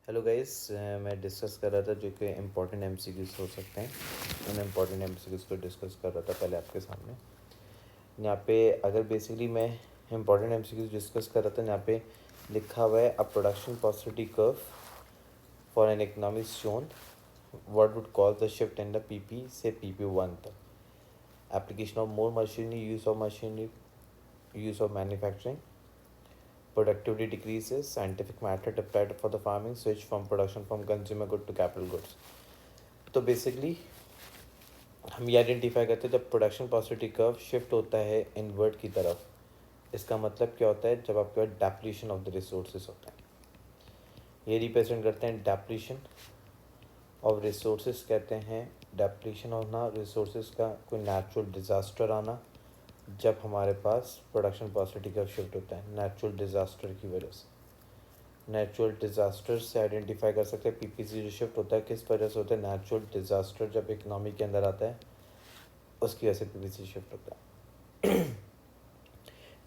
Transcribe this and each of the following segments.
Hello guys, मैं discuss कर रहा था जो कि इम्पोर्टेंट एमसीक्यूज़ हो सकते हैं। उन इम्पोर्टेंट एमसीक्यूज़ को डिस्कस कर रहा था पहले आपके सामने। यहाँ पे अगर बेसिकली मैं इम्पोर्टेंट एमसीक्यूज़ डिस्कस कर रहा था, यहाँ पे लिखा हुआ है a production possibility curve for an economy shown what would cause the shift in the PP से PP1 तक। Application of more machinery, use of manufacturing, productivity decreases, scientific method applied for the farming, switch from production from consumer good to capital goods। तो basically हम ये identify करते हैं जब production possibility curve shift होता है invert की तरफ। इसका मतलब क्या होता है? जब आपके पास डेप्लीशन ऑफ द रिसोर्सेज होता है। ये रिप्रेजेंट करते हैं डेप्लीशन ऑफ रिसोर्सेज, कहते हैं डेप्लीशन ऑफ ना रिसोर्सेज का कोई नेचुरल डिज़ास्टर आना जब हमारे पास प्रोडक्शन पॉसिबिलिटी कर्व शिफ्ट होता है नेचुरल डिज़ास्टर की वजह से। नेचुरल डिज़ास्टर से आइडेंटिफाई कर सकते हैं पीपीसी जो शिफ्ट होता है किस वजह से होता है। नेचुरल डिज़ास्टर जब इकोनॉमी के अंदर आता है उसकी वजह से पीपीसी शिफ्ट होता है।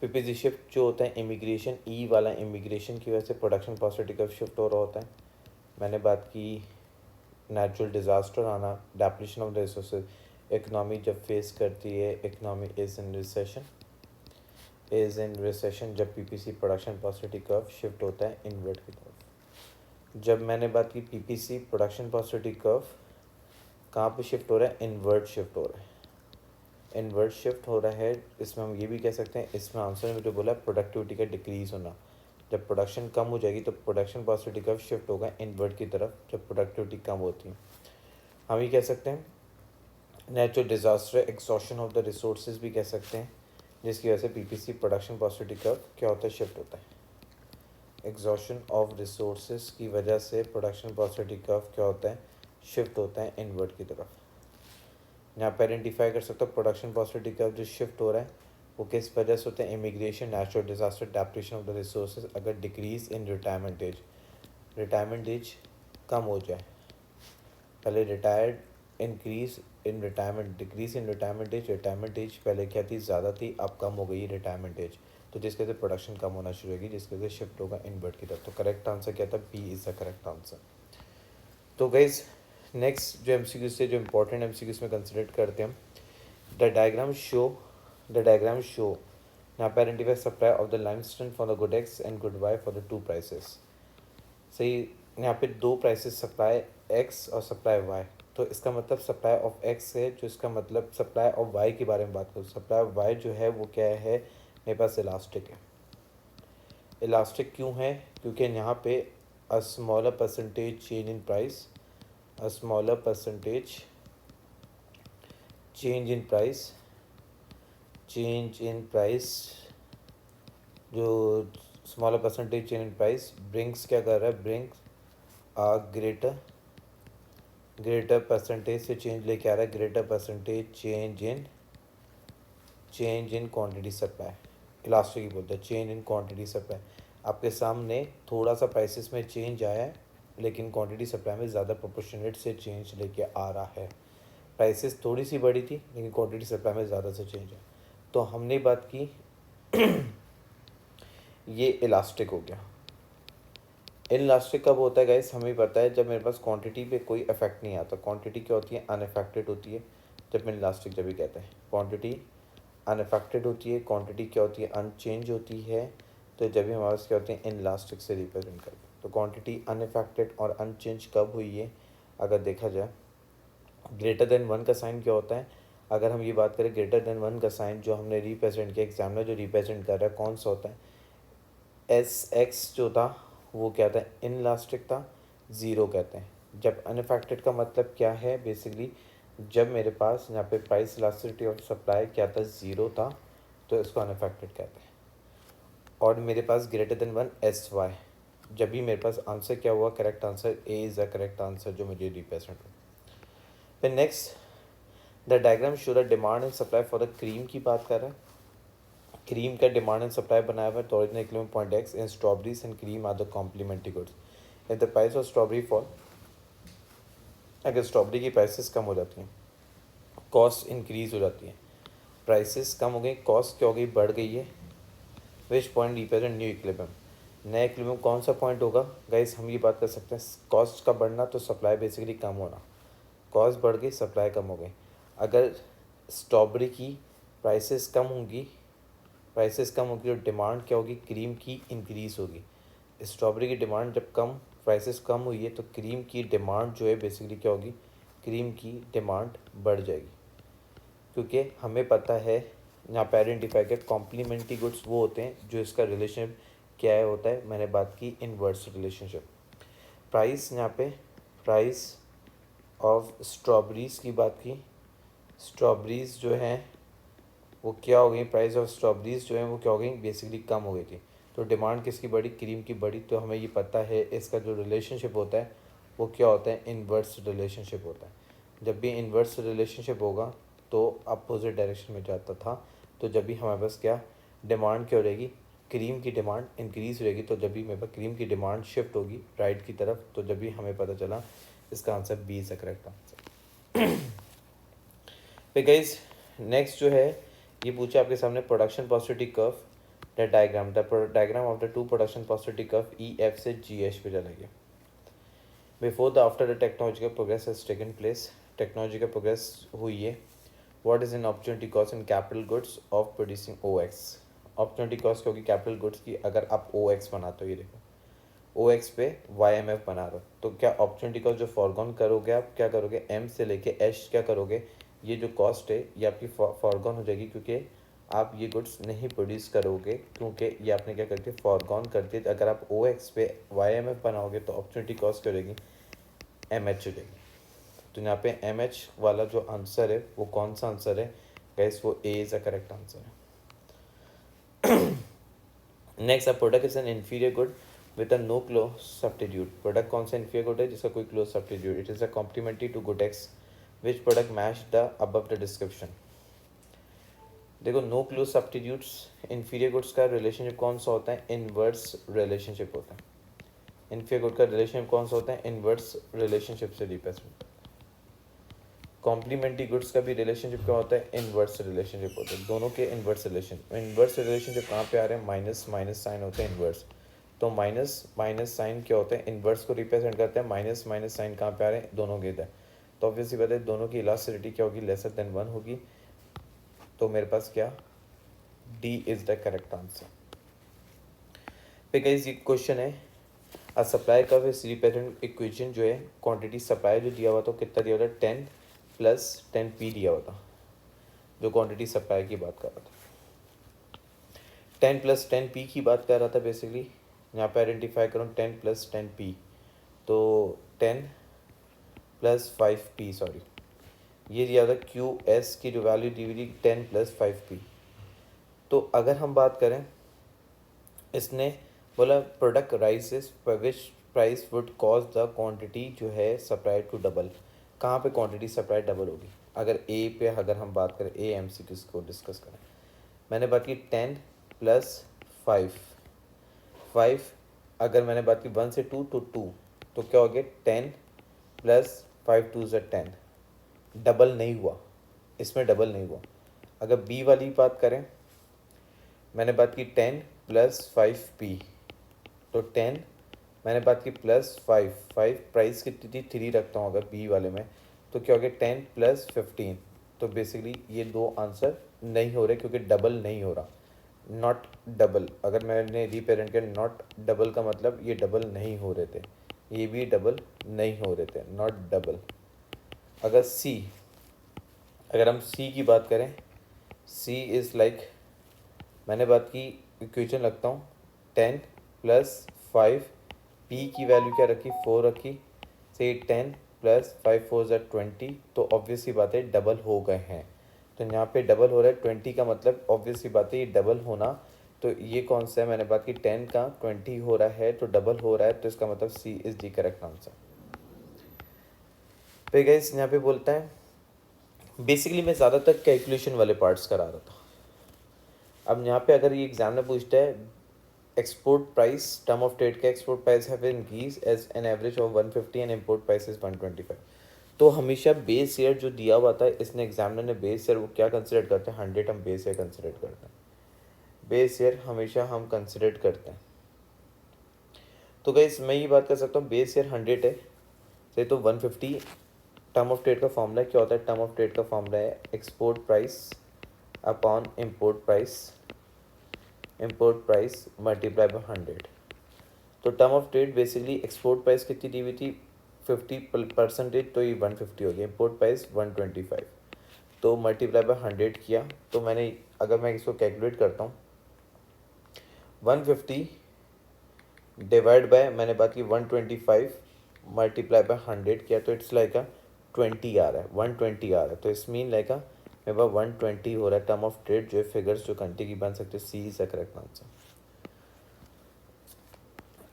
पीपीसी शिफ्ट जो होता है इमिग्रेशन, ई वाला इमिग्रेशन की वजह से प्रोडक्शन पॉसिबिलिटी कर्व शिफ्ट हो रहा होता है। मैंने बात की नेचुरल डिज़ास्टर आना, depletion of the resources, economy जब फेस करती है, इकोनॉमी इज़ इन रिसेशन जब PPC production possibility curve shift होता है इनवर्ट की तरफ। जब मैंने बात की पीपीसी प्रोडक्शन पॉसिबिलिटी कर्व कहाँ पे शिफ्ट हो रहा है? इनवर्ट शिफ्ट हो रहा है। इनवर्ट शिफ्ट हो रहा है, इसमें हम ये भी कह सकते हैं, इसमें आंसर में मुझे बोला प्रोडक्टिविटी का डिक्रीज़ होना। जब प्रोडक्शन कम हो जाएगी तो प्रोडक्शन पॉसिबिलिटी कर्व शिफ्ट होगा इनवर्ट की तरफ जब प्रोडक्टिविटी कम होती है। हम ये कह सकते हैं natural disaster, exhaustion of the resources भी कह सकते हैं, जिसकी वजह से पीपीसी प्रोडक्शन पॉसिबिलिटी कर्व क्या होता है? शिफ्ट होता है। एग्जॉशन ऑफ रिसोर्सेज की वजह से प्रोडक्शन पॉसिबिलिटी कर्व क्या होता है? शिफ्ट होता है इनवर्ट की तरफ। यहाँ पे आइडेंटिफाई कर सकते हो प्रोडक्शन पॉसिबिलिटी कर्व जो शिफ्ट हो रहा है वो किस वजह से होता है? Immigration, natural disaster, depletion of the resources. अगर डिक्रीज इन रिटायरमेंट एज कम हो जाए, पहले retired, increase in retirement, decrease in retirement as पहले क्या थी? ज़्यादा थी, अब कम हो गई रिटायरमेंट एज, तो जिसके से प्रोडक्शन कम होना शुरू होगी, जिसके से शिफ्ट होगा इनवर्ट की तरफ। तो करेक्ट आंसर क्या था? B is the correct answer. तो गाइज नेक्स्ट जो एमसीक्यू से जो इम्पोर्टेंट एमसीक्यूज में कंसिडर करते हैं, द डायग्राम शो यहाँ पे identify supply of the limestone for the good X and good Y for the two prices. सही, यहाँ पे दो प्राइसेस सप्लाई एक्स और सप्लाई वाई। तो इसका मतलब सप्लाई ऑफ एक्स है, जो इसका मतलब सप्लाई ऑफ वाई के बारे में बात करूँ। सप्लाई ऑफ वाई जो है वो क्या है? मेरे पास इलास्टिक है। इलास्टिक क्यों है? क्योंकि यहाँ पे a smaller percentage change in price, a smaller percentage change in price, जो smaller percentage change in price brings क्या कर रहा है? ब्रिंग्स आ ग्रेटर परसेंटेज से चेंज लेके आ रहा है, greater percentage change in quantity supply. Elastic ही बोलते हैं चेंज इन क्वांटिटी सप्लाई। आपके सामने थोड़ा सा प्राइसेस में चेंज आया है लेकिन क्वांटिटी सप्लाई में ज़्यादा प्रोपोर्शनेट से चेंज लेके आ रहा है। प्राइसेस थोड़ी सी बढ़ी थी लेकिन क्वांटिटी सप्लाई में ज़्यादा से चेंज है। तो हमने बात की ये इलास्टिक हो गया। इनइलास्टिक कब होता है गाइस? हमें पता है जब मेरे पास क्वांटिटी पे कोई इफेक्ट नहीं आता। क्वांटिटी क्या होती है? अनइफेक्टेड होती है। जब इनइलास्टिक जब भी कहते हैं क्वांटिटी अनइफेक्टेड होती है, क्वांटिटी क्या होती है? अनचेंज होती है। तो जब भी हमारे पास क्या होती है? इनइलास्टिक से रिप्रेजेंट करते हैं। तो क्वांटिटी अनइफेक्टेड और अनचेंज कब हुई है? अगर देखा जाए ग्रेटर देन 1 का साइन क्या होता है? अगर हम ये बात करें ग्रेटर देन 1 का साइन जो हमने रिप्रेजेंट किया, एग्जामिनर जो रिप्रेजेंट कर रहा है कौन सा होता है? एस एक्स जो था वो क्या था? इनइलास्टिक था, ज़ीरो कहते हैं। जब अनइफेक्टेड का मतलब क्या है? बेसिकली जब मेरे पास यहाँ पे प्राइस इलास्टिसिटी ऑफ सप्लाई क्या था? ज़ीरो था, तो इसको अनइफेक्टेड कहते हैं। और मेरे पास ग्रेटर देन 1 एस वाई, जब भी मेरे पास आंसर क्या हुआ? Correct answer A is the correct answer जो मुझे रिप्रेजेंट हुआ। फिर next, the diagram show the demand and supply for the cream की बात कर रहा है। क्रीम का डिमांड एंड सप्लाई बनाया हुआ है। तो original equilibrium point X in strawberries and cream are the complementary goods. If the price of strawberry fall, अगर स्ट्रॉबेरी की प्राइसेस कम हो जाती हैं, कॉस्ट इंक्रीज हो जाती है, प्राइसेस कम हो गई, कॉस्ट क्या हो गई? बढ़ गई है। Which point represent new equilibrium? नया इक्विलिब्रियम कौन सा पॉइंट होगा गाइस, हम ये बात कर सकते हैं कॉस्ट का बढ़ना तो सप्लाई बेसिकली कम होना, कॉस्ट बढ़ गई सप्लाई कम हो गई। अगर स्ट्रॉबेरी की प्राइसेस कम होंगी तो डिमांड क्या होगी, क्रीम की इंक्रीज़ होगी। स्ट्रॉबेरी की डिमांड जब कम, प्राइसेस कम हुई है तो क्रीम की डिमांड जो है बेसिकली क्या होगी, क्रीम की डिमांड बढ़ जाएगी। क्योंकि हमें पता है यहाँ पे आइडेंटिफाई किया कॉम्प्लीमेंट्री गुड्स वो होते हैं जो इसका रिलेशन क्या है होता है, मैंने बात की इनवर्स रिलेशनशिप। प्राइस, यहाँ पे प्राइस ऑफ स्ट्रॉबेरीज़ की बात की, स्ट्रॉबेरीज़ जो हैं वो क्या हो गई, प्राइस ऑफ स्ट्रॉबेरीज़ जो है वो क्या हो गई, बेसिकली कम हो गई थी। तो डिमांड किसकी बढ़ी, क्रीम की बढ़ी। तो हमें ये पता है इसका जो रिलेशनशिप होता है वो क्या होता है, इनवर्स रिलेशनशिप होता है। जब भी इनवर्स रिलेशनशिप होगा तो अपोजिट डायरेक्शन में जाता था। तो जब भी हमारे पास क्या डिमांड क्या हो रहेगी, क्रीम की डिमांड इंक्रीज़ रहेगी। तो जब भी मेरे पास क्रीम की डिमांड शिफ्ट होगी राइट की तरफ, तो जब भी हमें पता चला इसका answer B is the correct answer. फिर गाइस नेक्स्ट जो है ये पूछा आपके सामने production possibility curve the diagram of the two production possibility curve E F से जी एच पे चलेंगे। Before the after the technological progress has taken place, technology का प्रोग्रेस हुई है। What is an opportunity cost in capital goods of producing O X. Opportunity cost होगी capital goods की, अगर आप ओ एक्स बनाते हो, ये देखो ओ एक्स पे वाई एम एफ बना रहे हो, तो क्या अपॉर्चुनिटी कॉस्ट जो फॉरगॉन करोगे आप क्या करोगे, एम से लेके एच क्या करोगे, ये जो कॉस्ट है ये आपकी फॉरगॉन हो जाएगी। क्योंकि आप ये गुड्स नहीं प्रोड्यूस करोगे, क्योंकि ये आपने क्या करती है फॉरगॉन कर दिया। अगर आप ओ एक्स पे वाई एम एफ बनाओगे तो अपॉर्चुनिटी कॉस्ट क्या हो जाएगी, एम एच हो जाएगी। तो यहाँ पे एम एच वाला जो आंसर है वो कौन सा आंसर है गाइस, वो A is the correct answer है। Next a product is an inferior good with a no close substitute. Product कौन सा इन्फीरियर गुड है जिसका कोई close substitute, it is a complementary to good X which product match the above the description. देखो no close substitutes inferior goods का relationship कौन सा होता है, इनवर्स रिलेशनशिप होता है। इन्फीरियर गुड का रिलेशनशिप कौन सा होता है, इनवर्स रिलेशनशिप से रिप्रेजेंट। कॉम्प्लीमेंट्री गुड्स का भी रिलेशनशिप क्या होता है, इनवर्स रिलेशनशिप होता है। दोनों के इनवर्स रिलेशनशिप कहाँ पे आ रहे हैं, माइनस माइनस साइन होते हैं इनवर्स। तो माइनस माइनस साइन क्या होता है, इनवर्स को रिप्रेजेंट करते हैं। माइनस माइनस साइन कहाँ पे आ रहे हैं, दोनों के इधर। तो ऑब्वियसली बात है दोनों की इलास्टिसिटी क्या होगी, लेसर देन 1 होगी। तो मेरे पास क्या D is the correct answer. फिर गाइस ये क्वेश्चन है a supply curve is represent equation जो है क्वांटिटी सप्लाई जो दिया हुआ था कितना दिया हुआ था, 10 प्लस 10p दिया हुआ था, जो क्वांटिटी सप्लाई की बात कर रहा था। 10 प्लस 10p की बात कर रहा था बेसिकली। यहाँ पे आइडेंटिफाई करूँ 10 प्लस 10p, तो 10 प्लस 5p सॉरी, ये दिया था क्यू एस की जो वैल्यू दी हुई थी 10 प्लस 5p। तो अगर हम बात करें, इसने बोला product राइसेस which price would cause the quantity जो है सप्लाई टू डबल। कहाँ पे क्वांटिटी सप्लाई डबल होगी, अगर ए पे अगर हम बात करें, ए एम सी को डिस्कस करें, मैंने बात की 10 प्लस 5, अगर मैंने बात की 1 से 2 तो 2, तो क्या हो गया 10 प्लस 5 2 ज़ 10, डबल नहीं हुआ, इसमें डबल नहीं हुआ। अगर बी वाली बात करें, मैंने बात की 10 प्लस 5p, तो 10 मैंने बात की प्लस 5 प्राइस कितनी थी 3 रखता हूँ अगर बी वाले में, तो क्या हो गया 10 प्लस 15। तो बेसिकली ये दो आंसर नहीं हो रहे क्योंकि डबल नहीं हो रहा, नॉट डबल। अगर मैंने रिपेरेंट किया नॉट डबल का मतलब ये डबल नहीं हो रहे थे, ये भी डबल नहीं हो रहे थे, नॉट डबल। अगर सी, अगर हम सी की बात करें, सी इज़ लाइक मैंने बात की इक्वेशन लगता हूँ 10 प्लस 5p की वैल्यू क्या रखी 4 रखी, से 10 प्लस 5 4 ज़ा 20, तो ऑब्वियसली बात है डबल हो गए हैं। तो यहाँ पे डबल हो रहा है 20 का मतलब ऑब्वियसली बात है ये डबल होना। तो ये कौन सा है, मैंने बात की 10 का 20 हो रहा है तो डबल हो रहा है, तो इसका मतलब सी इज़ दी करेक्ट आंसर। फिर गाइस यहाँ पे बोलता है बेसिकली मैं ज़्यादातर कैलकुलेशन वाले पार्ट्स करा रहा था। अब यहाँ पे अगर ये एग्जाम में पूछता है export price, term of trade का export price have increase as an average of 150 and import price is 125, तो हमेशा बेस ईयर जो दिया हुआ था इसने एग्जामिनर ने बेस ईयर वो क्या कंसिडर करते हैं, 100 हम बेस ईयर कंसिडर करते हैं, बेस ईयर हमेशा हम कंसिडर करते हैं। तो गाइस मैं ये बात कर सकता हूँ बेस ईयर 100 है सही, तो 150 टर्म ऑफ ट्रेड का फॉर्मूला क्या होता है? टर्म ऑफ ट्रेड का फॉर्मूला है export price upon import price multiply bye 100। तो term of trade basically export price कितनी दी हुई थी 50%, तो ये 150 हो गया, इम्पोर्ट प्राइस 125, तो मल्टीप्लाई बाय 100 किया। तो मैंने अगर मैं इसको कैलकुलेट करता हूँ 150 डिवाइड बाय मैंने बात की 125 मल्टीप्लाई बाय 100 किया, तो इट्स लाइक 20 आ रहा है, 120 आ रहा है। तो इस मीन लाइक मेरे पास 120 हो रहा है टर्म ऑफ ट्रेड जो है फिगर्स जो घंटे की बन सकते हैं। C is the correct answer.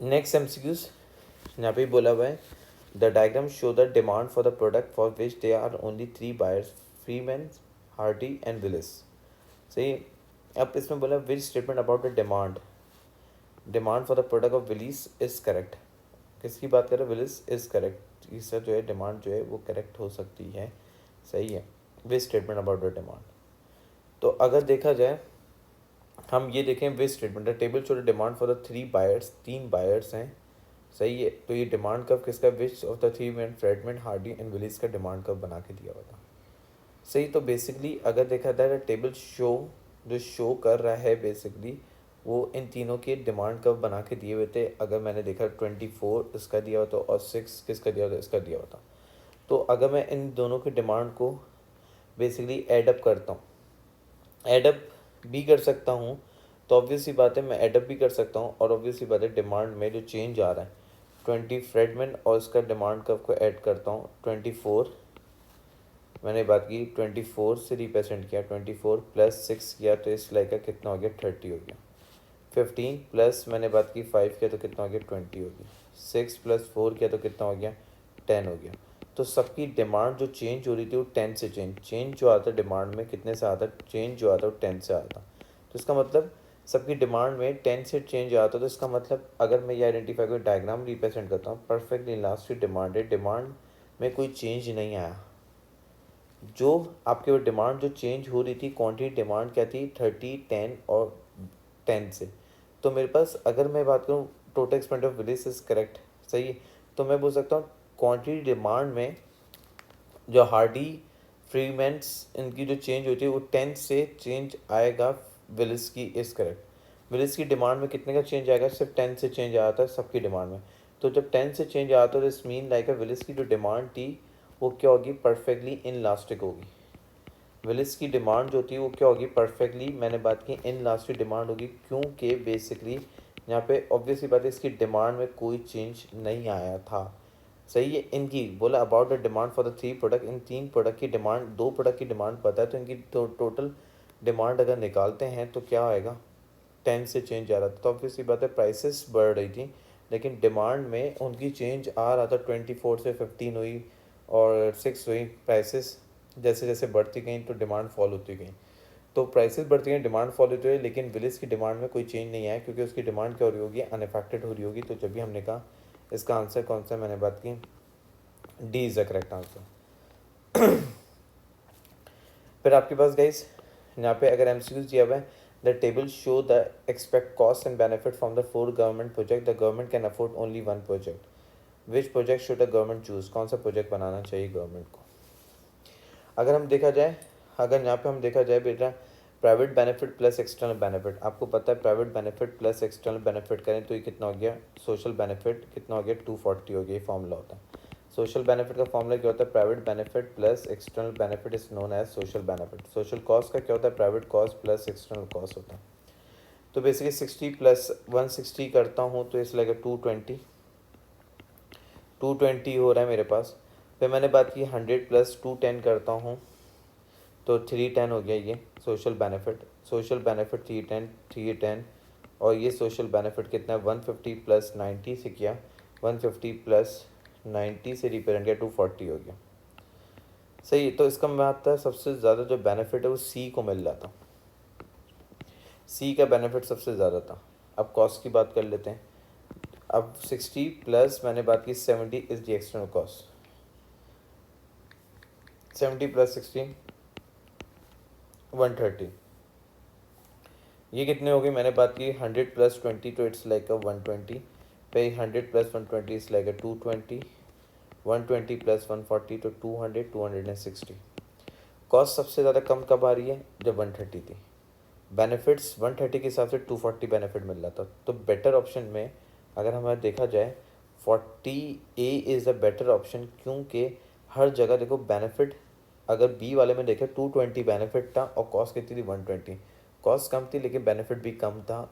Next MCQs यहाँ पे बोला हुआ है the diagram show the demand for the product for which they are only 3 buyers Freeman Hardy and Willis. सही। अब इसमें बोला which statement about the demand for the product of Willis is correct. किसकी बात कर रहे हैं? Willis is correct. इसका जो है डिमांड जो है वो करेक्ट हो सकती है। सही है। विच स्टेटमेंट अबाउट द डिमांड। तो अगर देखा जाए हम ये देखें which statement the table show the demand for the 3 buyers, 3 buyers हैं। सही है। तो ये डिमांड कर्व किसका? Which of the 3 man Friedmann Hardy and Willis का डिमांड कर्व बना के दिया हुआ था। सही। तो बेसिकली अगर देखा जाए टेबल शो जो शो कर रहा है बेसिकली वो इन तीनों के डिमांड कर्व बना के दिए हुए थे। अगर मैंने देखा 24 इसका दिया हुआ था और 6 किसका दिया हुआ था? इसका दिया हुआ था। तो अगर मैं इन दोनों के डिमांड को बेसिकली एडअप करता हूँ, एडअप भी कर सकता हूँ, तो ऑब्वियसली बात है मैं एडअप भी कर सकता हूँ। और ऑब्वियसली बात है डिमांड में जो चेंज आ रहा है 20 फ्रेडमैन और इसका डिमांड कर्व को ऐड करता हूँ 24 मैंने बात की 24 से रिप्रेजेंट किया, 24 प्लस 6 किया तो इस लाइक का कितना हो गया? 30 हो गया। 15 प्लस मैंने बात की 5 किया तो कितना हो गया? 20 हो गया। 6 प्लस 4 किया तो कितना हो गया? 10 हो गया। तो सबकी डिमांड जो चेंज हो रही थी वो 10 से चेंज जो आता डिमांड में कितने से आता? चेंज जो आता है वो 10 से आता। तो इसका मतलब सबकी डिमांड में 10 से चेंज आता। तो इसका मतलब अगर मैं ये आइडेंटिफाई कर डायग्राम रिप्रेजेंट करता हूँ परफेक्टली लास्ट की डिमांड है, डिमांड में कोई चेंज नहीं आया। जो आपके वो डिमांड जो चेंज हो रही थी क्वांटिटी डिमांड क्या थी? 30, 10 और 10 से। तो मेरे पास अगर मैं बात करूँ total expand of Willis is correct. सही है। तो मैं बोल सकता हूँ क्वांटिटी डिमांड में जो हार्डी फ्रीमैन्स इनकी जो चेंज होती है वो 10 से चेंज आएगा। विलिस की इज करेक्ट। विलिस की डिमांड में कितने का चेंज आएगा? सिर्फ 10 से चेंज आया था सबकी डिमांड में। तो जब 10 से चेंज आता है तो इस मीन लाइक विलिस की जो डिमांड थी वो क्या होगी? परफेक्टली इनलास्टिक होगी। विलिस की डिमांड जो थी वो क्या होगी? परफेक्टली मैंने बात की इनलास्टिक डिमांड होगी, क्योंकि बेसिकली यहाँ पे ऑब्वियसली बात है इसकी डिमांड में कोई चेंज नहीं आया था। सही है। इनकी बोला about the demand for the 3 product, in 3 product की डिमांड, 2 प्रोडक्ट की डिमांड पता है तो इनकी टोटल डिमांड अगर निकालते हैं तो क्या आएगा? 10 से चेंज आ रहा था। तो ऑब्वियसली बात है प्राइसेस बढ़ रही थी लेकिन डिमांड में उनकी चेंज आ रहा था। 24 से 15 हुई और 6 हुई। प्राइसेस जैसे जैसे बढ़ती गई तो डिमांड फॉल होती गई। तो प्राइसेस बढ़ती गई, डिमांड फॉल होती है, लेकिन विलिस की डिमांड में कोई चेंज नहीं आया क्योंकि उसकी डिमांड क्या हो रही होगी? अनअफेक्टेड हो रही होगी। तो जब भी हमने कहा इसका आंसर कौन सा? मैंने बात की D is the correct answer. फिर आपके पास गाइस यहाँ पे अगर एमसीक्यूज दिया हुआ है the table show the expect cost and benefit from the 4 government project, the government can afford only 1 project, which project should the government choose? कौन सा प्रोजेक्ट बनाना चाहिए गवर्नमेंट को? अगर हम देखा जाए, अगर यहाँ पे हम देखा जाए बेटा private benefit plus external benefit, आपको पता है private benefit plus external benefit करें तो ये कितना हो गया? सोशल बेनिफिट कितना हो गया? 240 हो गया। ये फॉर्मूला होता है सोशल बेनिफिट का। फॉर्मूला क्या होता है? Private benefit plus external benefit is known as social benefit. Social cost का क्या होता है? Private cost plus external cost होता है। तो बेसिकली 60 प्लस 160 करता हूँ तो इस लगेगा 220 हो रहा है मेरे पास। फिर मैंने बात की 100 प्लस 210 करता हूँ तो 310 हो गया। ये सोशल बेनिफिट 310 और ये सोशल बेनिफिट कितना है? 150 प्लस 90 से किया, 150 प्लस 90 से रिप्रेजेंट किया 240 हो गया। सही। तो इसका मैं आता है सबसे ज़्यादा जो बेनिफिट है वो सी को मिल रहा था। सी का बेनिफिट सबसे ज़्यादा था। अब कॉस्ट की बात कर लेते हैं। अब 60 प्लस मैंने बात की 70 is the external cost. 70 plus 60 130। ये कितने हो गई? मैंने बात की 100 प्लस 20 तो इट्स लाइक 120 पे 100 प्लस 120 इज लाइक 220, 120 प्लस 140 तो 200, 260। कॉस्ट सबसे ज़्यादा कम कब आ रही है? जब 130 थी। बेनिफिट्स 130 के हिसाब से 240 बेनिफिट मिल रहा था। तो बेटर ऑप्शन में अगर हमें देखा जाए 40A is a better option, क्योंकि हर जगह देखो बेनिफिट, अगर बी वाले में देखें 220 बेनिफिट था और कॉस्ट कितनी थी 120। कॉस्ट कम थी लेकिन बेनिफिट भी कम था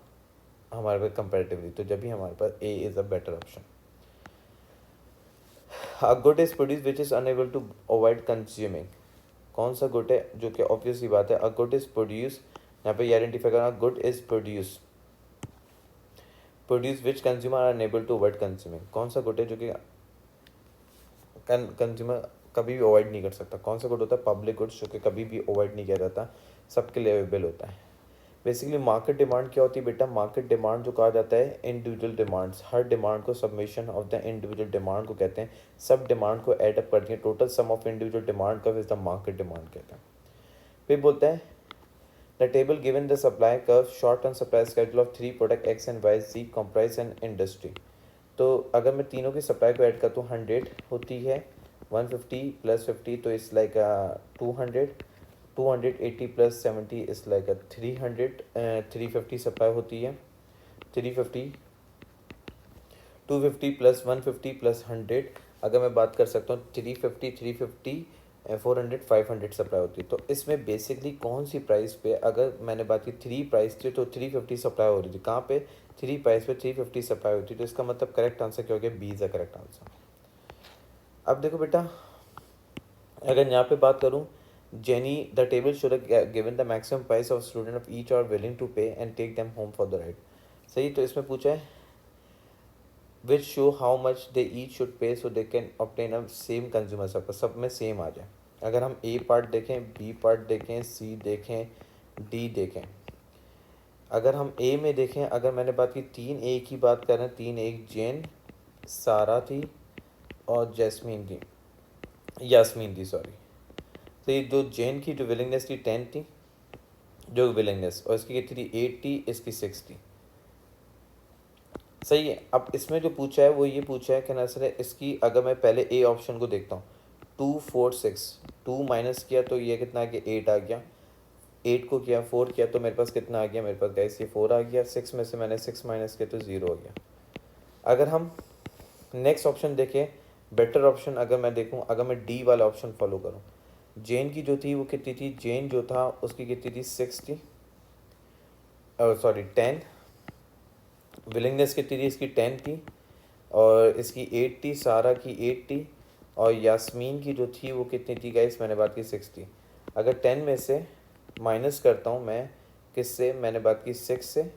हमारे पास कंपेरेटिवली, तो जब भी हमारे पास A is a better option. A good is produce which is unable to avoid consuming. कौन सा गुड है जो कि ऑब्वियस ही बात है, अ गुड इज प्रोड्यूस, यहाँ पे आइडेंटिफाई करना, good is produce which consumer are unable to avoid consuming. कौन सा गुड है जो कि कंज्यूमर कभी भी अवॉइड नहीं कर सकता। कौन सा गुड होता है? पब्लिक गुड्स, जो कि कभी भी अवॉइड नहीं किया जाता, सबके लिए अवेलेबल होता है। बेसिकली मार्केट डिमांड क्या होती है बेटा? मार्केट डिमांड जो कहा जाता है इंडिविजुअल डिमांड्स, हर डिमांड को submission of the individual demand को कहते हैं। सब डिमांड को ऐड अप करती है, total sum of individual demand का इज द मार्केट डिमांड कहते हैं। फिर बोलते हैं the table given the supply curve short term supply schedule of 3 product X and Y G comprise an industry. तो अगर मैं तीनों की सप्लाई को ऐड करता हूँ 100 होती है, 150 प्लस 50 तो इट्स लाइक 200, 280 प्लस 70 इस लाइक 300, 350 सप्लाई होती है, 350, 250 प्लस 150 प्लस 100। अगर मैं बात कर सकता हूँ 350, 350, 400, 500 सप्लाई होती है। तो इसमें बेसिकली कौन सी प्राइस पे, अगर मैंने बात की 3 प्राइस थी तो 350 सप्लाई हो रही थी, कहाँ पे? 3 प्राइस पे 350 सप्लाई होती है। तो इसका मतलब करेक्ट आंसर क्या हो गया? B is the correct answer. अब देखो बेटा, अगर यहाँ पे बात करूँ, Jenny the table should given the maximum price of student of each are willing to pay and take them home for the ride. सही, तो इसमें पूछा है which show how much they each should pay so they can obtain a same consumer service, सब में same आ जाए। अगर हम ए पार्ट देखें, बी पार्ट देखें, सी देखें, डी देखें। अगर हम ए में देखें, अगर मैंने बात की 3A की बात करें, 3 जेन, सारा थी और जैस्मीन थी, यास्मीन थी सॉरी। तो ये जो जेन की जो विलिंगनेस थी 10 थी जो विलिंगनेस, और इसकी कितनी थी 8 थी, इसकी 6 थी। सही है। अब इसमें जो पूछा है वो ये पूछा है कि ना सर इसकी, अगर मैं पहले ए ऑप्शन को देखता हूँ 2 4 6, 2 माइनस किया तो ये कितना आ गया? 8 आ गया। 8 को किया 4 किया तो मेरे पास कितना आ गया? मेरे पास गाइस ये 4 आ गया। 6 में से मैंने 6 माइनस किया तो 0 हो गया। अगर हम नेक्स्ट ऑप्शन देखें, बेटर ऑप्शन अगर मैं देखूँ, अगर मैं डी वाला ऑप्शन फॉलो करूँ, जेन की जो थी वो कितनी थी? जेन जो था उसकी कितनी थी? 6 थी, सॉरी 10। विलिंगनेस कितनी थी? इसकी 10 थी और इसकी 8 थी, सारा की 8 थी, और यास्मीन की जो थी वो कितनी थी गाइस? मैंने बात की 6 थी। अगर 10 में से माइनस करता हूँ मैं, किससे? मैंने बात की 6 से,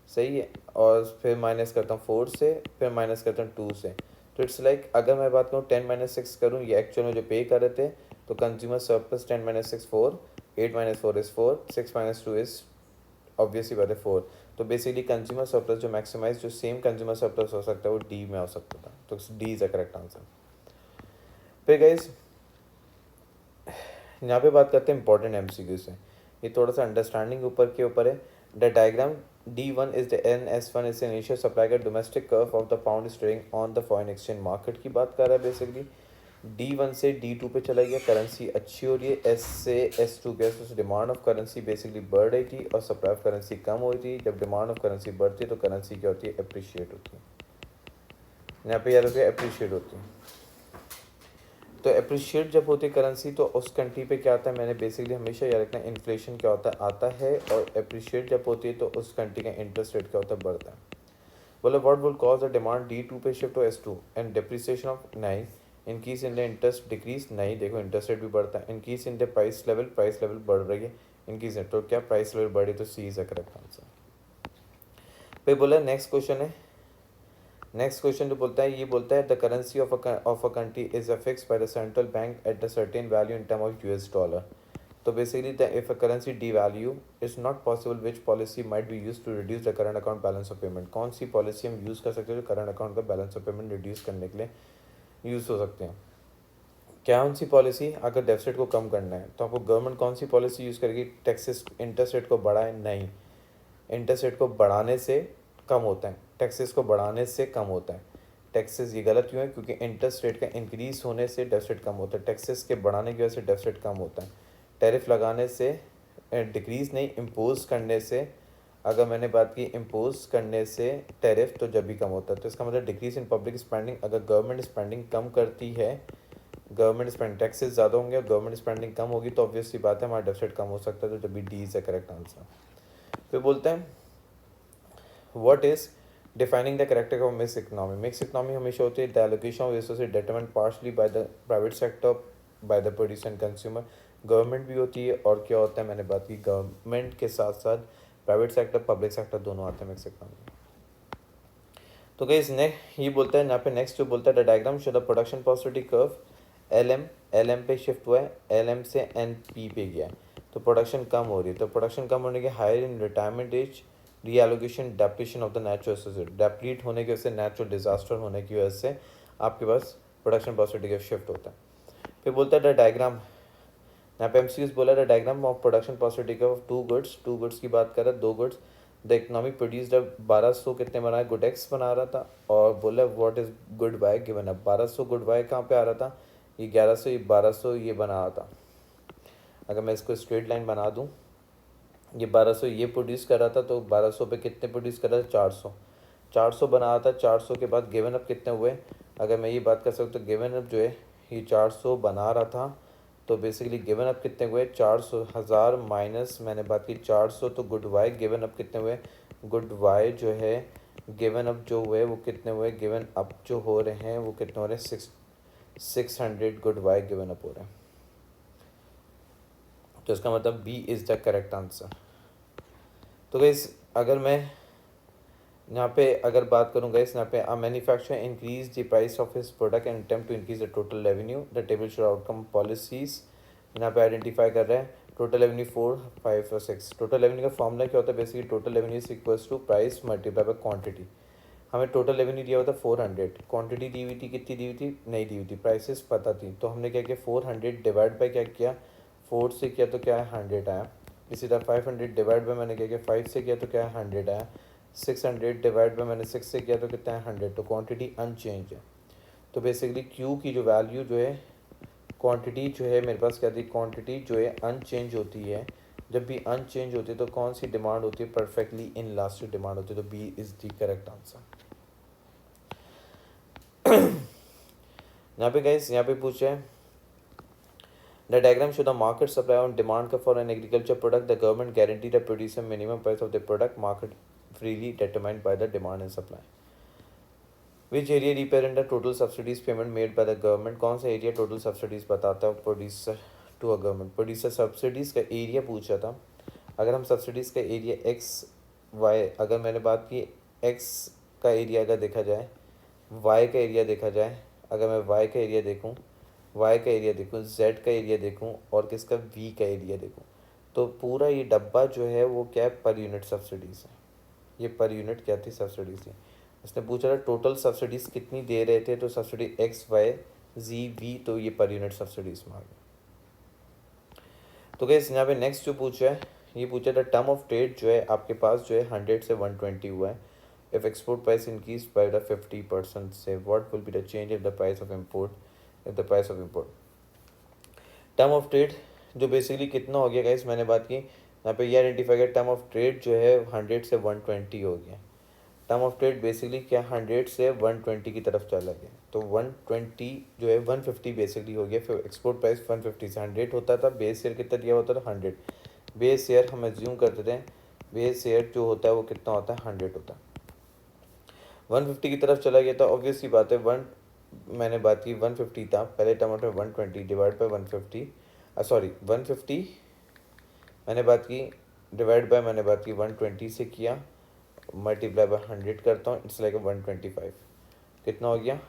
सही है, और फिर माइनस करता हूँ 4 से, फिर माइनस करता हूँ 2 से। तो इट्स लाइक अगर मैं बात करूँ 10 माइनस 6 करूँ, ये एक्चुअल में जो पे कर रहे थे, तो consumer surplus 10 minus 6 4, 8 minus 4 is 4, 6 minus 2 is obviously बात है 4। तो बेसिकली कंज्यूमर सरप्लस जो मैक्सिमाइज, जो सेम कंज्यूमर सरप्लस हो सकता है वो डी में हो सकता था। तो D is a correct answer. फिर गाइस यहाँ पे बात करते हैं इंपॉर्टेंट एमसीक्यू से, ये थोड़ा सा अंडरस्टैंडिंग ऊपर के ऊपर है। The diagram D1 is the NS1 is initial supply का domestic curve of the pound sterling on the foreign exchange market की बात कर रहा है। बेसिकली D1 से D2 पे चला गया, करेंसी अच्छी हो रही है। S से S2 गया, तो डिमांड ऑफ करेंसी बेसिकली बढ़ रही थी और सप्लाई ऑफ करेंसी कम हो रही थी। जब डिमांड ऑफ करेंसी बढ़ती है तो करेंसी क्या होती है? अप्रिशिएट होती है। यहाँ पे याद रखिए अप्रिशिएट होती है। तो अप्रिशिएट जब होती है करेंसी तो उस कंट्री पे क्या आता है? मैंने बेसिकली हमेशा याद रखना, इन्फ्लेशन क्या होता है? आता है। और अप्रिशिएट जब होती है तो उस कंट्री का इंटरेस्ट रेट क्या होता है? बढ़ता है। बोला what will cause the demand D2 पे shift to S2 and depreciation of 9, increase in the interest decrease नहीं, देखो इंटरेस्ट रेट भी बढ़ता है। Increase in the price level बढ़ रही है, इंक्रीज तो क्या प्राइस लेवल बढ़ी, तो C is the correct answer. फिर बोला नेक्स्ट क्वेश्चन है, नेक्स्ट क्वेश्चन जो बोलता है, ये बोलता है the currency of a country is fixed by the central bank at the certain value in term of US dollar. तो basically the if a currency devalue is not possible which policy might be use to reduce the current account balance of payment. कौन सी policy हम use कर सकते हैं जो current account का balance of payment reduce करने के लिए यूज़ हो सकते हैं? क्या कौन सी पॉलिसी? अगर डेफिसिट को कम करना है तो आपको गवर्नमेंट कौन सी पॉलिसी यूज़ करेगी? टैक्सेस, इंटरेस्ट रेट को बढ़ाए नहीं, इंटरेस्ट रेट को बढ़ाने से कम होता है, टैक्सेस को बढ़ाने से कम होता है। टैक्सेस ये गलत क्यों है? क्योंकि इंटरेस्ट रेट का इंक्रीज होने से डेफिसिट कम होता है, टैक्सेस के बढ़ाने की वजह से डेफिसिट कम होता है। टैरिफ लगाने से, डिक्रीज नहीं, इम्पोज करने से, अगर मैंने बात की इम्पोज करने से टैरिफ, तो जब भी कम होता है। तो इसका मतलब डिक्रीज इन पब्लिक स्पेंडिंग, अगर गवर्नमेंट स्पेंडिंग कम करती है, गवर्नमेंट स्पेंडिंग, टैक्सेस ज़्यादा होंगे और गवर्नमेंट स्पेंडिंग कम होगी, तो ऑब्वियसली बात है हमारा डेफिसिट कम हो सकता है। तो जब भी D is the correct answer. फिर बोलते हैं what is defining the character of mix economy. Mix economy हमेशा होती है the allocation of resources determined partially by the private sector, by the producer and consumer. Government भी होती है और क्या होता है, मैंने बात की गवर्नमेंट के साथ साथ प्राइवेट सेक्टर, पब्लिक सेक्टर दोनों आते हैं मिक्स इकोनॉमी। तो गाइस नेक्स्ट ये बोलता है यहाँ पे, नेक्स्ट जो बोलता है the diagram show the production possibility curve, L M पे शिफ्ट हुआ है, एल एम से एन पी पे गया है, तो प्रोडक्शन कम हो रही है। तो प्रोडक्शन कम होने के higher in retirement age, reallocation, depletion of the natural resources, deplete होने की वजह से, नेचुरल डिजास्टर होने की वजह से आपके पास प्रोडक्शन पॉसिबिलिटी का शिफ्ट होता है। फिर बोलता है द डायग्राम, यहाँ पे एमसीक्यूज बोला the diagram of production possibility का ऑफ टू गुड्स की बात कर रहा है, दो गुड्स। द इकोनॉमिक प्रोड्यूस्ड 1200 कितने बना है, गुड एक्स बना रहा था, और बोला what is good Y given up, 1200 good Y कहाँ पे आ रहा था, ये 1100, ये 1200 ये बना रहा था। अगर मैं इसको स्ट्रेट लाइन बना दूँ, ये 1200 ये प्रोड्यूस कर रहा था, तो 1200 पे कितने प्रोड्यूस कर रहा था, 400 बना रहा था। 400 के बाद गिवन अप कितने हुए, अगर मैं ये बात कर सकता हूँ, गिवन अप जो है ये 400 बना रहा था, तो बेसिकली गिवन अप कितने हुए, 400,000 माइनस मैंने बात की 400, तो गुड वाई गिवन अप कितने हुए, गुड वाई जो है गिवन अप जो हुए वो कितने हुए, गिवन अप जो हो रहे हैं वो कितने हो रहे हैं, 600 गुड वाई गिवन अप हो रहे हैं। तो इसका मतलब B is the correct answer. तो गाइस अगर मैं यहाँ पे अगर बात करूँ गाइस, यहाँ पे a manufacturer increase the price of his product and attempt to increase the total revenue, the table show outcome policies. यहाँ पे आइडेंटिफाई कर रहे हैं टोटल रेवेन्यू 4, 5 और 6। टोटल रेवेन्यू का फॉर्मूला क्या होता है, basically total revenue is equals to price multiply by quantity. हमें टोटल रेवेन्यू दिया हुआ था 400, क्वांटिटी दी हुई थी, कितनी दी हुई थी, नहीं दी हुई थी, प्राइसेस पता थी, तो हमने क्या किया 400 डिवाइड बाय क्या किया, 4 से किया तो क्या है 100 आया। इसी तरह 500 डिवाइड बाय मैंने क्या किया 5 से किया तो क्या है 100 आया। 600 डिवाइड बाय मैंने 6 से किया तो कितना है 100, तो क्वांटिटी अनचेंज है। तो बेसिकली क्यू की जो वैल्यू जो है, क्वांटिटी जो है मेरे पास क्या थी, क्वांटिटी जो है अनचेंज होती है। जब भी अनचेंज होती है तो कौन सी डिमांड होती है, परफेक्टली इनलास्टिक डिमांड होती है। तो B is the correct answer. यहाँ पे गाइस यहाँ पे पूछा है the diagram show the market supply और डिमांड का for an agriculture product, the government guarantee the producer minimum price of the product, market freely determined by the demand and supply. Which area represent the total subsidies payment made by the government, कौन सा area total subsidies बताता है producer to a government. Producer subsidies का area पूछा था। अगर हम subsidies का एरिया एक्स वाई, अगर मैंने बात की एक्स का एरिया अगर देखा जाए, वाई का एरिया देखा जाए, अगर मैं वाई का एरिया देखूँ, वाई का एरिया देखूँ, जेड का एरिया देखूँ और किसका वी का एरिया देखूँ, तो पूरा ये डब्बा जो है वो क्या है, पर यूनिट सब्सिडीज़ है। ये पर यूनिट क्या थी, सब्सिडीज़ थी। उसने पूछा था टोटल सब्सिडीज़ कितनी दे रहे थे, तो subsidy X Y G V, तो ये पर यूनिट सब्सिडीज़ में आ गया। तो गैस यहाँ पे नेक्स्ट जो पूछा है, ये पूछा था टर्म ऑफ ट्रेड जो है आपके पास जो है 100 से 120 हुआ है। If export price increase by the 50% से what will be the change if the price of import, if the price of import. Term of trade जो बेसिकली कितना हो गया गाइस, मैंने बात की यहाँ पे ये आइडेंटिफाई किया, टर्म ऑफ ट्रेड जो है 100 से 120 हो गया। टर्म ऑफ ट्रेड बेसिकली क्या 100 से 120 की तरफ चला गया, तो 120 जो है 150 बेसिकली हो गया। फिर एक्सपोर्ट प्राइस 150 से 100 होता था, बेस शेयर कितना दिया होता था 100, बेस शेयर हम एज्यूम करते थे, बेस शेयर जो होता है वो कितना होता है 100 होता है। 150 की तरफ चला गया था, ऑब्वियसली बात है मैंने बात की 150 था, पहले term of 120 divide by 150, sorry 150 मैंने बात की डिवाइड बाय मैंने बात की 120 से किया, मल्टीप्लाई बाय 100 करता हूँ, इट्स लाइक 125। कितना हो गया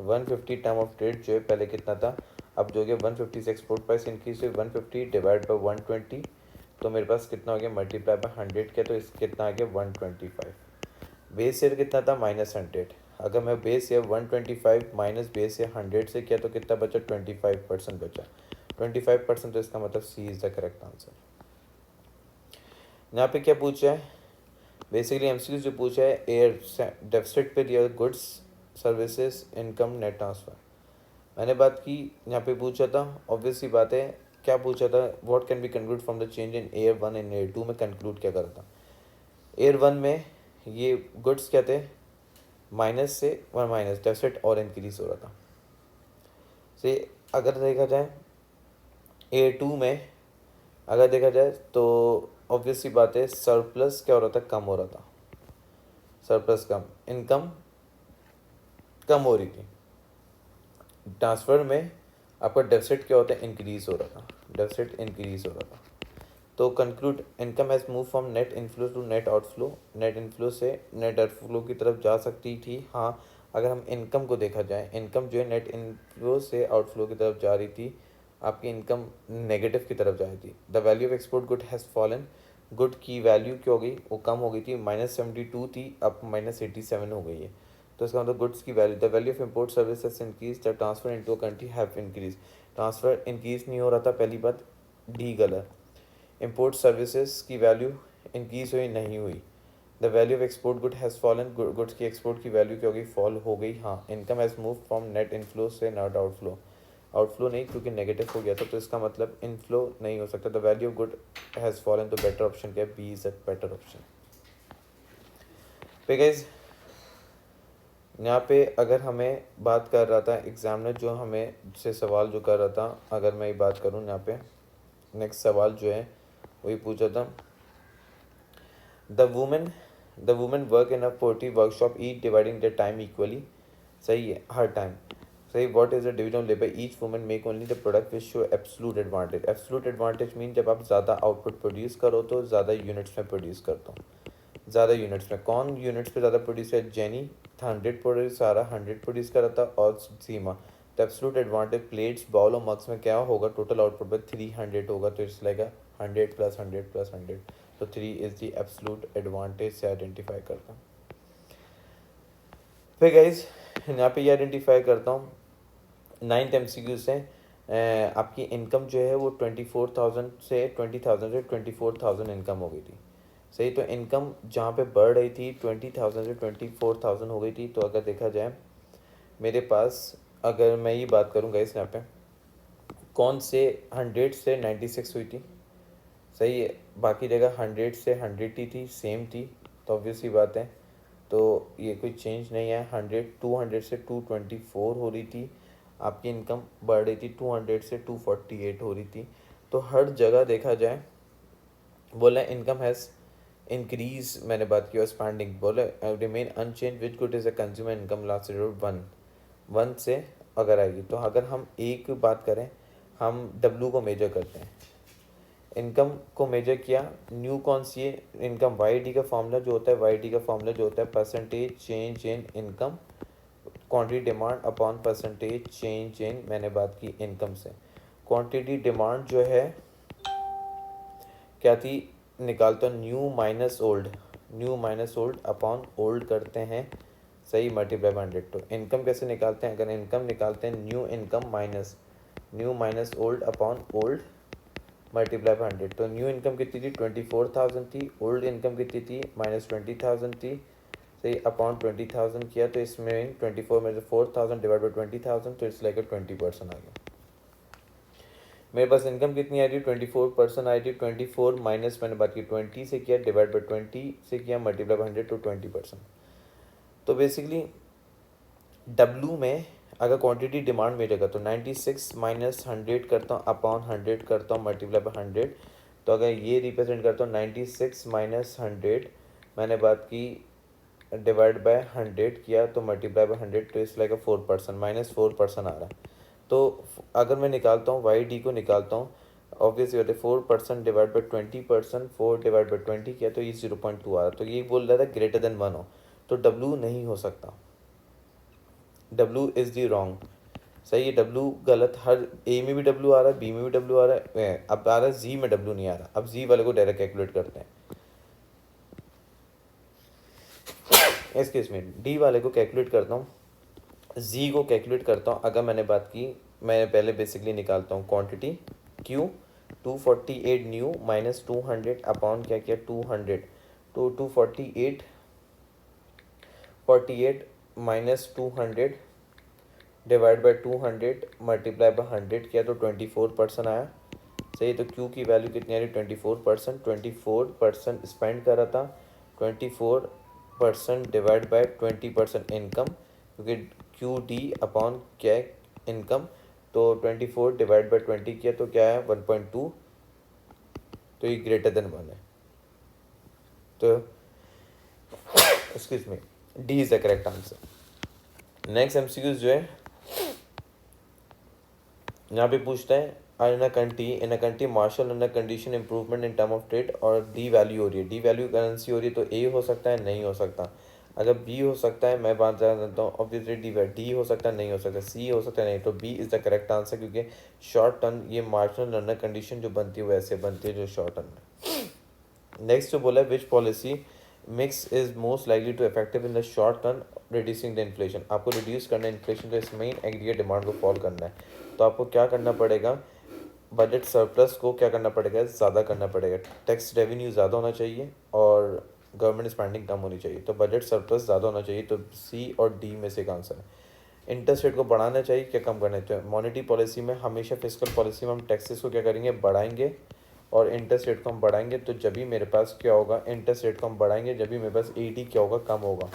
150 टर्म ऑफ ट्रेड जो है पहले कितना था, अब जो हो गया 150 से एक्सपोर्ट प्राइस इंक्रीज हुई 150 डिवाइड बाय 120, तो मेरे पास कितना हो गया मल्टीप्लाई बाय 100 के, तो इस कितना आ गया 125। बेस शेयर कितना था -100, अगर मैं base share 125 minus base share 100 से किया तो कितना बचा 25% बचा, 25%, तो इसका मतलब सी इज़ द करेक्ट आंसर। यहाँ पे क्या पूछा है, बेसिकली एमसीक्यू जो पूछा है एयर डेफिसिट पे दिया goods services income net transfer. मैंने बात की यहाँ पे पूछा था ऑब्वियसली बात है, क्या पूछा था, what can be conclude from the change in air 1 and air 2 में कंक्लूड क्या करा था। एयर 1 में ये गुड्स क्या थे, माइनस से वन माइनस डेफिसिट और इंक्रीज हो रहा था। से अगर देखा जाए एयर 2 में अगर देखा जाए तो ऑब्वियसली बात है सरप्लस क्या हो रहा था, कम हो रहा था, सरप्लस कम, इनकम कम हो रही थी। ट्रांसफ़र में आपका डेफिसिट क्या होता है, इंक्रीज हो रहा था, डेफिसिट इंक्रीज हो रहा था। तो conclude income has move from net inflow to net outflow, net inflow से नेट आउटफ्लो की तरफ जा सकती थी। हाँ, अगर हम इनकम को देखा जाए, इनकम जो है नेट इनफ्लो से आउटफ्लो की तरफ जा रही थी, आपकी इनकम नेगेटिव की तरफ जा रही थी। The value of export good has fallen, good की वैल्यू क्या हो गई, वो कम हो गई थी, -72 थी, अब -87 हो गई है। तो इसका मतलब गुड्स की value, the value of import services increase, the transfer into a country have increase. Transfer increase नहीं हो रहा था, पहली बात, डी गलत। इम्पोर्ट सर्विसेज की वैल्यू इंक्रीज हुई नहीं हुई। The value of export good has fallen, goods की एक्सपोर्ट की वैल्यू क्या होगी, फॉल हो गई। हाँ, income has move from net inflow से नॉट आउटफ्लो, आउटफ्लो नहीं क्योंकि नेगेटिव हो गया था, तो इसका मतलब इनफ्लो नहीं हो सकता। The value of good has fallen, तो बेटर ऑप्शन क्या है, B is a better option. पे गाइस यहाँ पे अगर हमें बात कर रहा था एग्जामिनर जो हमें से सवाल जो कर रहा था, अगर मैं ये बात करूँ यहाँ पे नेक्स्ट सवाल जो है वही पूछा था, the women work in a poultry workshop each dividing the time equally, सही है, हर टाइम सही। What is the division of labour, each women make only the product which show absolute advantage. Absolute advantage mean जब आप ज़्यादा output produce करो तो ज़्यादा units में प्रोड्यूस करता हूँ, ज़्यादा यूनिट्स में। कौन यूनिट्स पे ज़्यादा प्रोड्यूस है, जेनी था 100 प्रोड्यूस, सारा 100 प्रोड्यूस कर रहा था, और सीमा। तो एब्सोल्यूट एडवांटेज प्लेट्स बाउल और मग्स में क्या होगा, टोटल आउटपुट में 300 होगा, तो इट्स लाइक 100 + 100 + 100, तो 3 इज द एब्सोल्यूट एडवांटेज से आइडेंटिफाई करता हूँ। फिर गाइज यहाँ पे ये आइडेंटिफाई करता हूँ 9th MCQ से आपकी इनकम जो है वो 24,000 से 20,000 से 24,000 इनकम हो गई थी, सही। तो इनकम जहाँ पे बढ़ रही थी 20,000 से 24,000 हो गई थी। तो अगर देखा जाए मेरे पास, अगर मैं ये बात करूँगा इस यहाँ पे कौन से 100 से 96 हुई थी, सही है, बाकी जगह 100 से 100 ही थी, सेम थी, तो ऑब्वियसली बात है, तो ये कोई चेंज नहीं है। 200 से 224 हो रही थी, आपकी इनकम बढ़ रही थी, 200 से 248 हो रही थी। तो हर जगह देखा जाए बोला इनकम हैज़ इंक्रीज, मैंने बात की, एक्सपैंडिंग बोला remain unchange which good is a consumer income last one, 1 से अगर आएगी। तो अगर हम एक बात करें, हम डब्ल्यू को मेजर करते हैं, इनकम को मेजर किया, न्यू कौन सी है, इनकम, वाई डी का फॉर्मूला जो होता है, वाई डी का फॉर्मूला जो होता है परसेंटेज चेंज इन income quantity demand upon percentage change इन, मैंने बात की इनकम से। क्वांटिटी डिमांड जो है क्या थी, निकालता हूँ new minus old, new minus old upon old करते हैं, सही, मल्टीप्लाई बाय 100। तो इनकम कैसे निकालते हैं, अगर इनकम निकालते हैं new income new minus old upon old multiply by 100। तो न्यू इनकम कितनी थी, 24,000 थी, ओल्ड इनकम कितनी थी, -20,000 थी, सही, अपॉन 20,000 किया, तो इसमें 24 में से 4,000 डिवाइड बाई 20,000, तो इट्स लाइक 20% आ गया। मेरे पास इनकम कितनी आ रही है, 24% आ रही है, 24 माइनस मैंने बात की 20 से किया, डिवाइड बाई 20 से किया, मल्टीप्लाई बाई 100, तो 20%। तो बेसिकली डब्लू में अगर क्वांटिटी डिमांड मेरे का, तो 96 माइनस 100 करता हूँ अपॉन 100 करता हूँ मल्टीप्लाई बाई 100। तो अगर ये रिप्रेजेंट करता हूँ 96 माइनस 100, मैंने बात की डिवाइड बाय 100 किया, तो मल्टीप्लाई बाय 100, तो इस लाइक 4%, -4% आ रहा है। तो अगर मैं निकालता हूँ वाई डी को निकालता हूँ, ऑब्वियसली बात है 4% डिवाइड बाई 20%, 4 डिवाइड बाई 20 किया, तो ये 0.2 आ रहा है। तो ये बोल रहा था ग्रेटर देन 1 हो, तो डब्लू नहीं हो सकता, डब्लू इज़ दी रॉन्ग, सही है, डब्लू गलत, हर ए में भी डब्लू आ रहा है, बी में भी डब्लू आ रहा है, अब आ रहा है जी में डब्लू नहीं आ रहा। अब जी वाले को डायरेक्ट कैलकुलेट करते हैं, इस केस में डी वाले को कैलकुलेट करता हूँ, जी को कैलकुलेट करता हूँ। अगर मैंने बात की, मैं पहले बेसिकली निकालता हूँ quantity Q, 248 new minus 200 upon क्या किया 200, तो 248 minus 200 divide by 200 multiply by 100 किया तो 24% आया। सही, तो क्यू की वैल्यू कितनी आ रही? 24%। 24% स्पेंड कर रहा था, 24% डिवाइड बाई 20% इनकम, क्योंकि क्यू डी अपॉन क्या है? इनकम। तो 24 डिवाइड बाई 20 किया तो क्या है? 1.2। तो ये ग्रेटर देन 1 है, तो excuse me, D is the correct answer. Next MCQs जो है यहाँ पे पूछता है in a country Marshall under condition improvement in term of trade, और डी वैल्यू हो रही है, डी वैल्यू करेंसी हो रही है, तो ए हो सकता है, नहीं हो सकता। अगर बी हो सकता है, मैं बात जानता हूँ ऑब्वियसली डी हो सकता है, नहीं हो सकता, सी हो सकता है, नहीं, तो B is the correct answer, क्योंकि शॉर्ट टर्म ये मार्शल अंडर कंडीशन जो बनती है वैसे बनती है जो शॉर्ट टर्म में। नेक्स्ट जो बोला है which policy mix is most likely to effective in the short term reducing the inflation. आपको रिड्यूस करना है इन्फ्लेशन, तो इसमें ही एग्रीगेट डिमांड को फॉल करना है। तो आपको क्या करना पड़ेगा? बजट सरप्लस को क्या करना पड़ेगा? ज़्यादा करना पड़ेगा। टैक्स रेवेन्यू ज़्यादा होना चाहिए और गवर्नमेंट स्पेंडिंग कम होनी चाहिए, तो बजट सरप्लस ज़्यादा होना चाहिए, तो सी और डी में से एक आंसर है। इंटरेस्ट रेट को बढ़ाना चाहिए, क्या कम करना चाहिए? मॉनेटरी पॉलिसी में हमेशा फिस्कल पॉलिसी में हम टैक्सेस को क्या करेंगे? बढ़ाएंगे, और इंटरेस्ट रेट को हम बढ़ाएंगे, तो जब भी मेरे पास क्या होगा? इंटरेस्ट रेट को हम बढ़ाएंगे, जब भी मेरे पास एडी क्या होगा? कम होगा।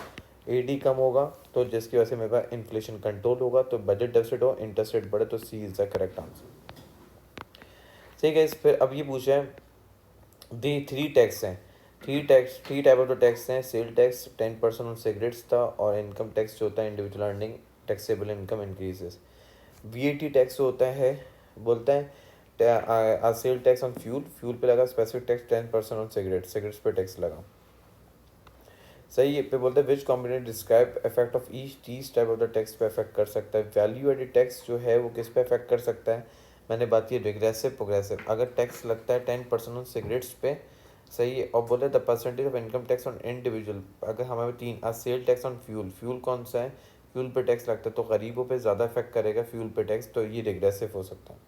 एडी कम होगा तो जिसकी वजह से मेरे पास इन्फ्लेशन कंट्रोल होगा, तो बजट डेफिसिट हो, इंटरेस्ट रेट बढ़े, तो सी इज़ द करेक्ट आंसर। ठीक है, फिर अब ये पूछा है दी थ्री टैक्स हैं, three type of the tax हैं। सेल टैक्स 10% ऑन सिगरेट्स था, और इनकम टैक्स जो होता है individual earning taxable income increases. VAT tax होता है, बोलता है सेल टैक्स ऑन फ्यूल पे लगा, स्पेसिफिक टैक्स 10% ऑन सिगरेट्स पे टैक्स लगा। सही है, पे बोलते हैं which combinate describe effect of each type of the tax पे इफेक्ट कर सकता है। वैल्यू एडेड टैक्स जो है वो किस पे इफेक्ट कर सकता है? मैंने बात की रिग्रेसिव प्रोग्रेसिव। अगर टैक्स लगता है 10% ऑन सिगरेट्स पे, सही है, और बोले the percentage of income tax on individual, अगर हमारे सेल टैक्स ऑन फ्यूल कौन सा है? फ्यूल पे टैक्स लगता है, तो गरीबों पे ज़्यादा इफेक्ट करेगा फ्यूल पे टैक्स, तो ये रिग्रेसिव हो सकता है,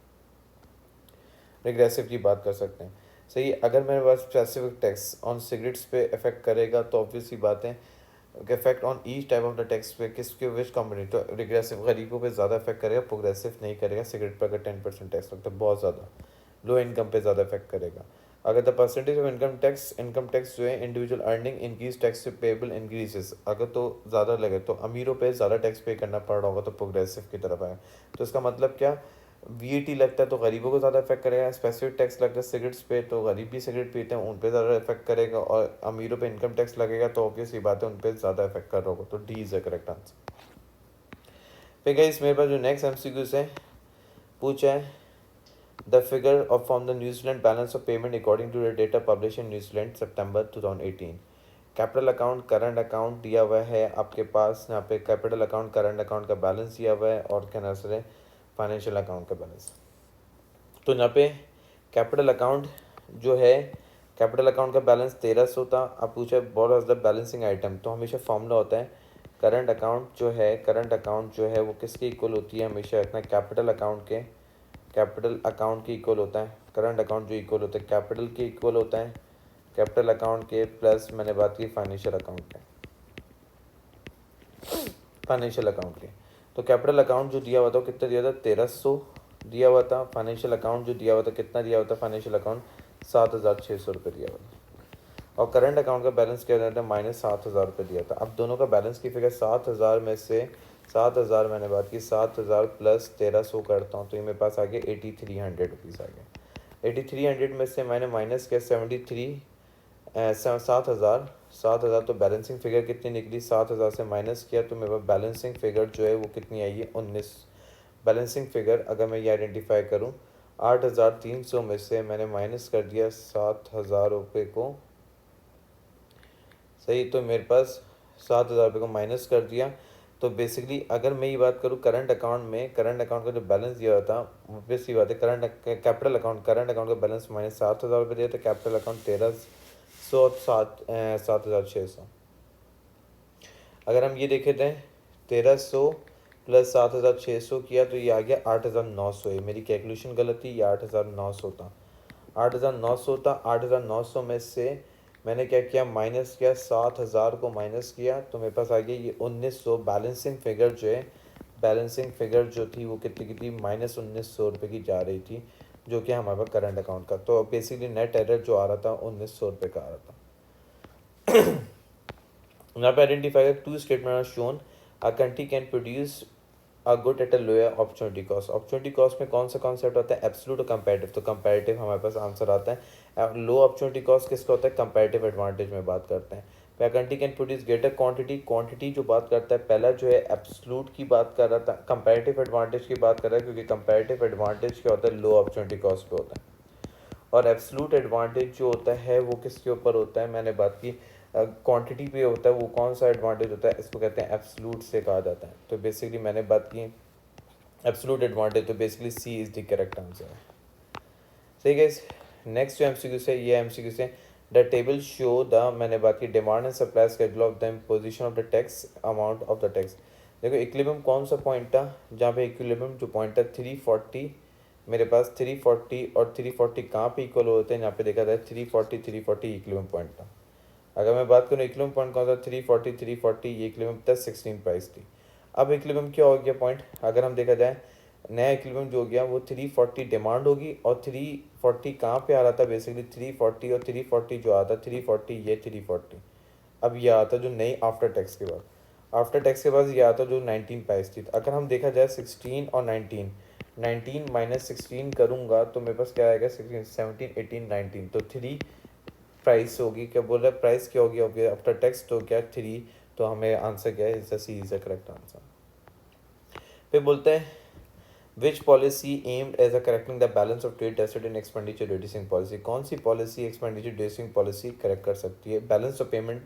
रिग्रेसिव की बात कर सकते हैं। सही, अगर मेरे पास स्पेसिफिक टैक्स ऑन सिगरेट्स पे इफेक्ट करेगा, तो ऑब्वियसली बात है effect on each type of the tax पे किसके विच कंपनी, तो रिग्रेसिव गरीबों पे ज़्यादा इफेक्ट करेगा, प्रोग्रेसिव नहीं करेगा। सिगरेट पर अगर 10% टैक्स लगता है बहुत ज़्यादा, लो इनकम पे ज़्यादा इफेक्ट करेगा। अगर the percentage of income tax जो है individual earning increase tax payable increases, अगर तो ज़्यादा लगे तो अमीरों पे ज़्यादा टैक्स पे करना पड़ रहा होगा, तो प्रोग्रेसिव की तरफ आए। तो इसका मतलब क्या? वीएटी लगता है तो गरीबों को ज़्यादा इफेक्ट करेगा, स्पेसिफिक टैक्स लगता है सिगरेट्स पे तो गरीब भी सिगरेट पीते हैं उन पे ज़्यादा इफेक्ट करेगा, और अमीरों पे इनकम टैक्स लगेगा तो ऑब्वियस ये बात है उन पे ज़्यादा इफेक्ट कर रहा होगा, तो D is the correct answer. फिर गाइस मेरे पास जो नेक्स्ट एमसीक्यूज है पूछा है the figure of from the New Zealand balance of payment according to the data publish in New Zealand सितंबर 2018। कैपिटल अकाउंट करंट अकाउंट दिया हुआ है आपके पास, यहाँ पे कैपिटल अकाउंट करंट अकाउंट का बैलेंस दिया हुआ है, और क्या नाम है फाइनेंशियल अकाउंट का बैलेंस। तो यहाँ पे कैपिटल अकाउंट जो है, कैपिटल अकाउंट का बैलेंस 1300 था। अब पूछा what was the balancing item, तो हमेशा फॉर्मूला होता है करंट अकाउंट जो है वो किसके इक्वल होती है? हमेशा रखना कैपिटल अकाउंट के इक्वल होता है। करंट अकाउंट जो इक्वल होता है कैपिटल के इक्वल होता है, कैपिटल अकाउंट के प्लस मैंने बात की फाइनेंशियल अकाउंट के। तो कैपिटल अकाउंट जो दिया हुआ था वो कितना दिया था? 1300 दिया हुआ था। फाइनेंशियल अकाउंट जो दिया हुआ था कितना दिया हुआ था? फाइनेंशियल अकाउंट 7600 रुपये दिया हुआ था, और करंट अकाउंट का बैलेंस क्या दिया था? -7000 रुपये दिया था। अब दोनों का बैलेंस की फिगर 7000 में से 7000 मैंने बात की 7000 प्लस 1300 करता हूँ, तो ये मेरे पास आ गया 8300 रुपीज़ आ गया। 8300 में से मैंने माइनस किया 7000, तो बैलेंसिंग फिगर कितनी निकली? 7000 से माइनस किया तो मेरे पास बैलेंसिंग फिगर जो है वो कितनी आई है? 19। बैलेंसिंग फिगर अगर मैं ये आइडेंटिफाई करूँ, 8300 में से मैंने माइनस कर दिया 7000 रुपये को, सही, तो मेरे पास 7000 रुपये को माइनस कर दिया। तो बेसिकली अगर मैं ये बात करूँ करंट अकाउंट का जो बैलेंस दिया हुआ था, ऑब्वियसली बात है करंट अकाउंट का बैलेंस -7000 रुपये दिया था, कैपिटल अकाउंट 7600। अगर हम ये देखे थे 1300 प्लस 7600 किया तो ये आ गया 8900। ये मेरी कैलकुलेशन गलत थी, ये 8900 था। 8900 में से मैंने क्या किया, माइनस किया, 7,000 को माइनस किया तो मेरे पास आ गया ये 1900। बैलेंसिंग फिगर जो है, बैलेंसिंग फिगर जो थी वो कितनी की थी, -1900 रुपये की जा रही थी, जो कि हमारे पास करंट अकाउंट का। तो बेसिकली नेट एरर जो आ रहा था 1900 रुपये का आ रहा था। यहाँ पे identify two statement are shown, a country can produce a good at a lower opportunity cost. Opportunity cost में कौन सा कॉन्सेप्ट आता है, एब्सोल्यूट और कंपैरेटिव। तो कंपैरेटिव हमारे पास आंसर आता है। लो अपॉर्चुनिटी कॉस्ट किसका होता है, कंपैरेटिव एडवांटेज में बात करते हैं। वह country can produce greater quantity, quantity जो बात करता है पहला जो है एब्सोल्यूट की बात कर रहा था, कंपैरेटिव एडवांटेज की बात कर रहा है, क्योंकि कंपैरेटिव एडवांटेज क्या होता है, लो अपॉर्चुनिटी कॉस्ट पे होता है। और एब्सोल्यूट एडवांटेज जो होता है वो किसके ऊपर होता है, मैंने बात की क्वांटिटी पे होता है। वो कौन सा एडवांटेज होता है, इसको कहते हैं एब्सोल्यूट से कहा जाता है। तो बेसिकली मैंने बात की एब्सोल्यूट एडवांटेज, तो basically C is the correct answer है। सही गाइस, नेक्स्ट जो एमसीक्यू से, ये एमसीक्यू से द टेबल शो द, मैंने बात की demand and supply schedule of the imposition of the tax, amount of the tax. देखो इक्विलिब्रियम कौन सा पॉइंट था, जहाँ पे इक्विलिब्रियम जो पॉइंट था 340, मेरे पास 340 और 340 कहाँ पे इक्वल होते हैं, यहाँ पे देखा जाए 340 340 इक्विलिब्रियम पॉइंट था। अगर मैं बात करूँ इक्विलिब्रियम पॉइंट कौन सा, 340 340, ये इक्विलिब्रियम था 16 प्राइस थी। अब इक्विलिब्रियम क्या हो गया पॉइंट, अगर हम देखा जाए नया इक्विलिब्रियम जो हो गया वो 340 डिमांड होगी, और 340 कहाँ पे आ रहा था, बेसिकली 340 और 340 जो आता 340 ये 340। अब ये आता जो नई आफ्टर टैक्स के बाद, आफ्टर टैक्स के बाद ये आता जो 19 प्राइस थी। अगर हम देखा जाए 16 और 19, 19 माइनस 16 करूँगा तो मेरे पास क्या आएगा, 16 17 18 19, तो 3 प्राइस होगी। क्या बोल रहा है, प्राइस क्या होगी आफ्टर टैक्स, तो क्या 3। तो हमें आंसर क्या है, इसका C is the correct answer. फिर बोलते हैं which policy aimed as a correcting the balance of trade deficit in expenditure reducing policy. कौन सी policy expenditure reducing policy correct कर सकती है, balance of payment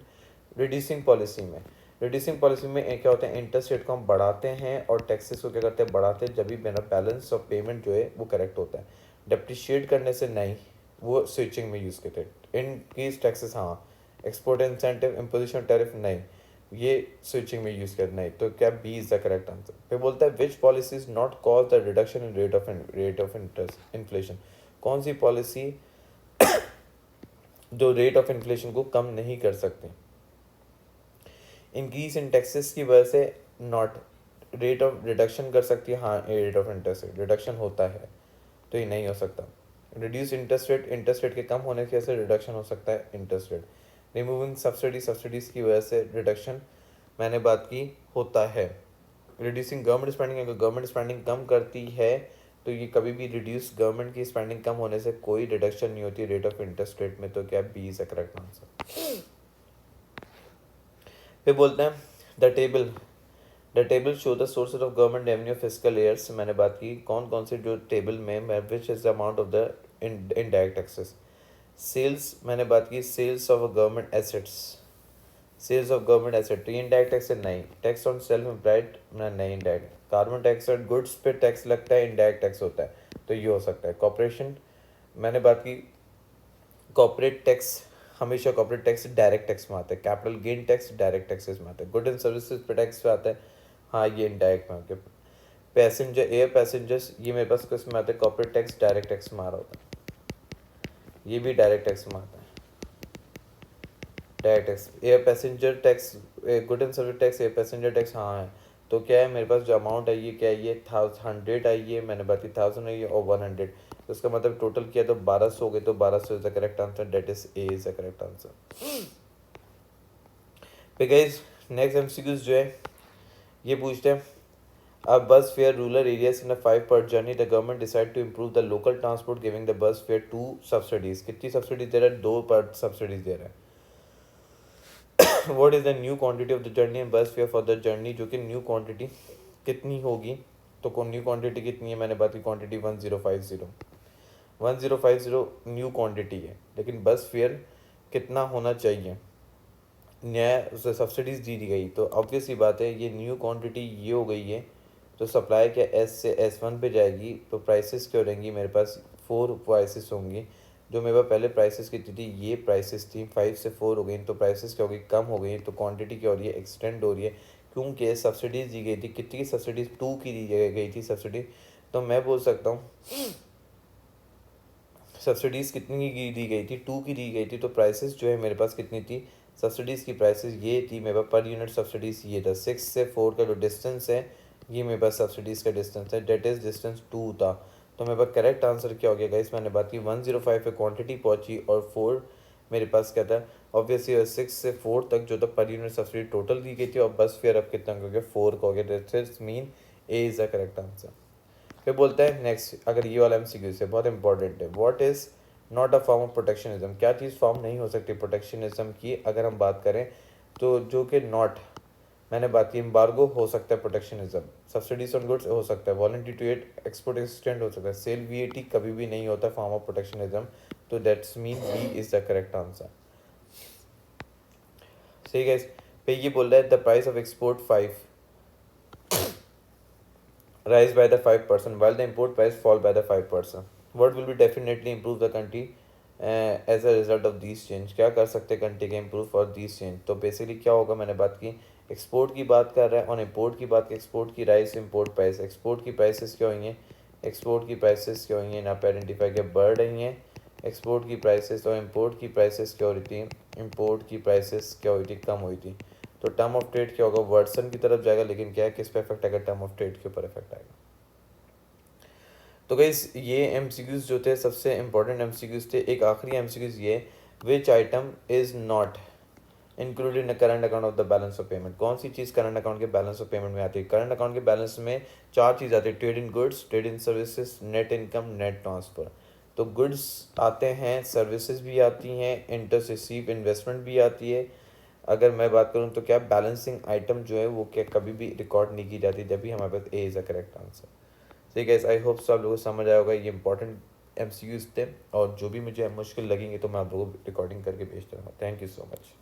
reducing policy में। रिड्यूसिंग पॉलिसी में क्या होता है, इंटरेस्ट रेट को हम बढ़ाते हैं और टैक्सेस को क्या करते हैं, बढ़ाते हैं, जब भी मेरा बैलेंस ऑफ पेमेंट जो है वो करेक्ट होता है। डेप्रिशिएट करने से नहीं, वो स्विचिंग में यूज़ करते हैं। इनक्रीज टैक्सेस हाँ, एक्सपोर्ट इंसेंटिव इम्पोजिशन टैरिफ नहीं, ये स्विचिंग में यूज़ करना है। तो क्या B is the correct answer. फिर बोलता है which policy is not cause the reduction in rate of interest inflation. कौन सी पॉलिसी जो रेट ऑफ इन्फ्लेशन को कम नहीं कर सकती, इंक्रीज इन टैक्सेस की वजह से नॉट, रेट ऑफ रिडक्शन कर सकती है हाँ, रेट ऑफ इंटरेस्ट रिडक्शन होता है, तो ये नहीं हो सकता। रिड्यूस इंटरेस्ट रेट के कम होने की वजह से रिडक्शन हो सकता है इंटरेस्ट रेट। रिमूविंग सब्सिडीज़ की वजह से रिडक्शन, मैंने बात की, होता है। रिड्यूसिंग गवर्नमेंट स्पेंडिंग, अगर गवर्नमेंट स्पेंडिंग कम करती है तो ये कभी भी रिड्यूस, गवर्नमेंट की स्पेंडिंग कम होने से कोई रिडक्शन नहीं होती रेट ऑफ इंटरेस्ट रेट में। तो क्या B is the correct answer. फिर बोलते हैं the table show the sources of government revenue fiscal years. मैंने बात की कौन कौन से जो टेबल में which is the amount of the indirect taxes. Sales, मैंने बात की sales of government assets, sales of government asset, तो ये इनडायरेक्ट टैक्स है नहीं। टैक्स ऑन सेल्फ एम्प्लॉयड नहीं इनडायरेक्ट। कार्बन टैक्स और गुड्स पे टैक्स लगता है, इनडायरेक्ट टैक्स होता है, तो ये हो सकता है। कॉर्पोरेशन, मैंने बात की कॉर्पोरेट टैक्स, हमेशा कॉर्पोरेट टैक्स डायरेक्ट टैक्स में आता है। Capital gain tax direct taxes में आता है। गुड एंड सर्विसेज पे टैक्स पे आता है हाँ, ये इनडायरेक्ट में आके। पैसेंजर, एयर पैसेंजर्स, ये मेरे पास किस में आता है, कॉर्पोरेट टैक्स डायरेक्ट टैक्स में आ रहा होता है, ये भी डायरेक्ट टैक्स में आता है। Direct tax, air passenger tax, good and service tax, air passenger tax हाँ है। तो क्या है मेरे पास जो अमाउंट है ये क्या है, ये 100 आई है, मैंने बात की 1000 है ये, और 100, तो इसका मतलब टोटल किया तो 1200 हो गए, तो 1200 is the correct answer, that is A is the correct answer. Guys next MCQs जो है ये पूछते हैं अब bus fare rural areas in a 5 per journey the government decide to improve the local transport giving the bus fare 2 subsidies. कितनी subsidies दे रहा है, 2 पर सब्सिडीज दे रहा है। What is the new quantity of the journey and bus fare for the journey, जो कि new quantity कितनी होगी, तो न्यू क्वांटिटी कितनी है, मैंने बात की क्वांटिटी 1050 न्यू क्वांटिटी है, लेकिन बस फेयर कितना होना चाहिए, नया सब्सिडीज दी गई, तो ऑब्वियस ही बात है ये न्यू क्वांटिटी ये हो गई है, तो सप्लाई क्या एस से S1 पे जाएगी, तो प्राइसेस क्या हो रहेंगी मेरे पास, 4 प्राइसेस होंगी। जो मेरे पास पहले प्राइसेस कितनी थी, ये प्राइसेस थी 5 से 4 हो गई, तो प्राइसेस क्या हो गई, कम हो गई, तो क्वांटिटी क्या हो रही है, एक्सटेंड हो रही है, क्योंकि सब्सिडीज दी गई थी, कितनी की सब्सिडीज, 2 की दी गई थी सब्सिडी। तो मैं बोल सकता हूँ सब्सिडीज़ कितनी की दी गई थी, 2 की दी गई थी, तो प्राइसेस जो है मेरे पास कितनी थी, सब्सिडीज़ की प्राइसेस ये थी मेरे पास पर यूनिट सब्सिडीज़ ये था 6 से 4 का जो डिस्टेंस है ये मेरे पास सब्सिडीज़ का डिस्टेंस है, डेट इज़ डिस्टेंस 2 था। तो मेरे पास करेक्ट आंसर क्या हो गया गाइस, मैंने बात की 105 पे क्वांटिटी पहुंची और 4 मेरे पास क्या था, ऑब्वियसली 6 से 4 तक जो था पर यूनिट सब्सिडी टोटल दी गई थी, और बस फिर अब कितना हो गया 4 का हो गया, that's mean A is the correct answer. फिर बोलता है नेक्स्ट, अगर ये वाला एमसीक्यू से बहुत इंपॉर्टेंट है, what is not a form of protectionism, क्या चीज़ फॉर्म नहीं हो सकती प्रोटेक्शनिज्म की अगर हम बात करें तो, जो कि नॉट, मैंने बात की एम्बार्गो हो सकता है प्रोटेक्शनिज्म, सब्सिडीज ऑन गुड्स हो सकता है, voluntary to add export assistant हो सकता है, सेल वीएटी कभी भी नहीं होता फॉर्म ऑफ प्रोटेक्शनिज्म, तो that's mean B is the correct answer. सही गाइस। फिर ये बोल रहा है the price of export 5 rise by the 5% while the import price fall by the 5%. What will be definitely improve the country as a result of these change, क्या कर सकते हैं कंट्री के इम्प्रूव फॉर दिस चेंज। तो basically क्या होगा, मैंने बात की एक्सपोर्ट की बात कर रहा है और इम्पोर्ट की बात की, एक्सपोर्ट की राइस इम्पोर्ट प्राइस, एक्सपोर्ट की प्राइसेस क्या हुई हैं, एक्सपोर्ट की प्राइसेस क्या हुई हैं, यहाँ पे आइडेंटिफाई किया बढ़ रही हैं एक्सपोर्ट की प्राइसेस, और इम्पोर्ट की प्राइसेस क्या हो रही थी, इम्पोर्ट की प्राइसेस क्या हुई थी, कम हुई थी। तो टर्म ऑफ ट्रेड क्या होगा, वर्सन की तरफ जाएगा, लेकिन क्या है किस पे इफेक्ट आएगा, टर्म ऑफ ट्रेड के ऊपर इफेक्ट आएगा। तो गाइस ये एमसीक्यूज जो थे सबसे इंपॉर्टेंट एमसीक्यूज थे। एक आखिरी एमसीक्यूज ये, विच item is not included in current account of the balance of payment, कौन सी चीज़ करंट अकाउंट के बैलेंस ऑफ पेमेंट में आती है। करंट अकाउंट के बैलेंस में 4 चीज़ आती है, trade in goods, trade in services, net income, net transfer. तो गुड्स आते हैं, सर्विसेज भी आती हैं, इंटरेस्ट रिसीव इन्वेस्टमेंट भी आती है। अगर मैं बात करूँ तो क्या बैलेंसिंग आइटम जो है वो क्या कभी भी रिकॉर्ड नहीं की जाती, जब भी हमारे पास A is a correct answer. ठीक है, आई होप सब लोगों को समझ आया होगा, ये इंपॉर्टेंट एमसीक्यूज थे, और जो भी मुझे मुश्किल लगेंगे तो मैं आप लोगों को रिकॉर्डिंग करके भेजता रहूँगा। Thank you so much.